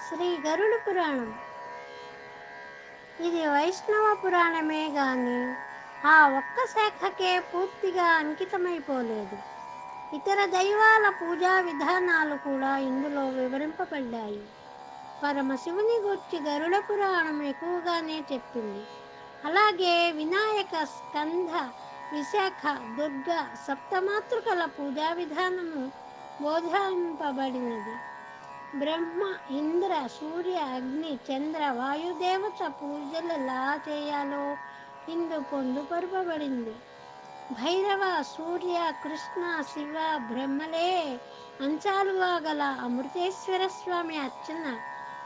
శ్రీ గరుడ పురాణం. ఇది వైష్ణవ పురాణమే గాని ఆ ఒక్క శాఖకే పూర్తిగా అంకితమైపోలేదు. ఇతర దైవాల పూజా విధానాలు కూడా ఇందులో వివరింపబడ్డాయి. పరమశివుని గురించి గరుడ పురాణం ఎక్కువగానే చెప్పింది. అలాగే వినాయక, స్కంద, విశాఖ, దుర్గ, సప్తమాతృకల పూజా విధానము బోధింపబడినది. బ్రహ్మ, ఇంద్ర, సూర్య, అగ్ని, చంద్ర, వాయుదేవత పూజలు ఎలా చేయాలో ఇందు పొందుపరపబడింది. భైరవ, సూర్య, కృష్ణ, శివ, బ్రహ్మలే అంశాలుగా గల అమృతేశ్వర స్వామి అర్చన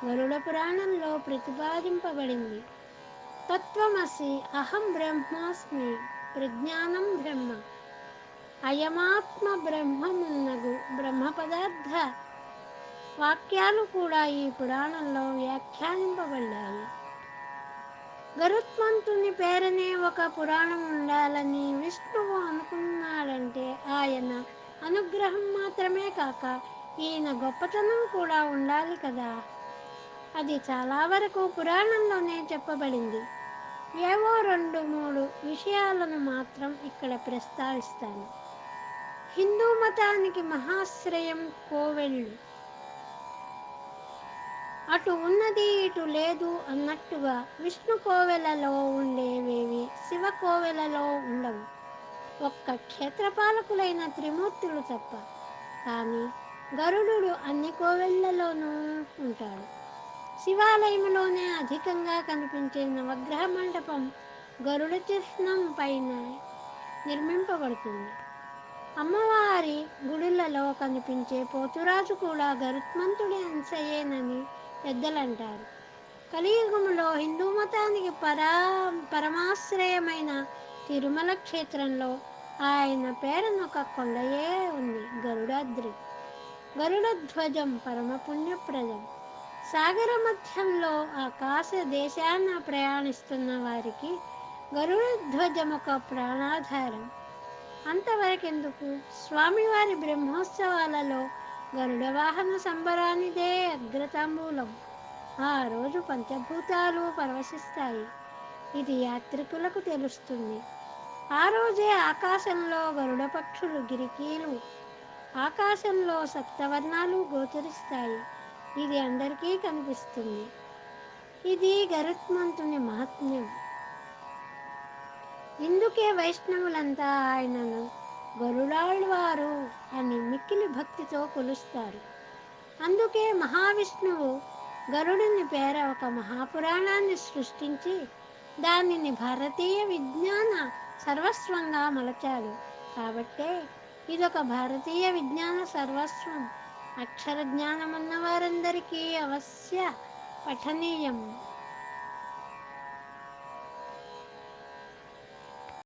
గరుడ పురాణంలో ప్రతిపాదింపబడింది. తత్వమసి, అహం బ్రహ్మాస్మి, ప్రజ్ఞానం బ్రహ్మ, అయమాత్మ బ్రహ్మమున్నగు బ్రహ్మ పదార్థ వాక్యాలు కూడా ఈ పురాణంలో వ్యాఖ్యానింపబడ్డాయి. గరుత్మంతుని పేరునే ఒక పురాణం ఉండాలని విష్ణువు అనుకున్నాడంటే ఆయన అనుగ్రహం మాత్రమే కాక ఈయన గొప్పతనం కూడా ఉండాలి కదా. అది చాలా వరకు పురాణంలోనే చెప్పబడింది. ఏవో 2-3 విషయాలను మాత్రం ఇక్కడ ప్రస్తావిస్తాను. హిందూ మతానికి మహాశ్రయం కోవెళ్ళు. అటు ఉన్నది ఇటు లేదు అన్నట్టుగా విష్ణు కోవెలలో ఉండేవేవి శివ కోవెలలో ఉండవు, ఒక్క క్షేత్రపాలకులైన త్రిమూర్తులు తప్ప. కానీ గరుడు అన్ని కోవెళ్లలోనూ ఉంటాడు. శివాలయంలోనే అధికంగా కనిపించే నవగ్రహ మండపం గరుడ చిహ్నం పైన నిర్మింపబడుతుంది. అమ్మవారి గుడులలో కనిపించే పోతురాజు కూడా గరుత్మంతుడి అంశయేనని పెద్దలంటారు. కలియుగంలో హిందూ మతానికి పరమాశ్రయమైన తిరుమల క్షేత్రంలో ఆయన పేరునొక కొండయే ఉంది, గరుడాద్రి. గరుడ ధ్వజం పరమ పుణ్యప్రదం. సాగర మధ్యంలో ఆకాశ దేశాన ప్రయాణిస్తున్న వారికి గరుడ ధ్వజం ఒక ప్రాణాధారం. అంతవరకెందుకు, స్వామివారి బ్రహ్మోత్సవాలలో గరుడ వాహన సంబరానిదే అగ్రతాంబూలం. ఆ రోజు పంచభూతాలు పరవశిస్తాయి. ఇది యాత్రికులకు తెలుస్తుంది. ఆ రోజే ఆకాశంలో గరుడ పక్షులు గిరికీలు, ఆకాశంలో సప్తవర్ణాలు గోచరిస్తాయి. ఇది అందరికీ కనిపిస్తుంది. ఇది గరుత్మంతుని మహాత్మ్యం. ఇందుకే వైష్ణవులంతా ఆయనను గరుడాళ్వారు అని మిక్కిలి భక్తితో కొలుస్తారు. అందుకే మహావిష్ణువు గరుడుని పేర ఒక మహాపురాణాన్ని సృష్టించి దానిని భారతీయ విజ్ఞాన సర్వస్వంగా మలచాడు. కాబట్టే ఇదొక భారతీయ విజ్ఞాన సర్వస్వం. అక్షర జ్ఞానమున్న వారందరికీ అవశ్య పఠనీయం.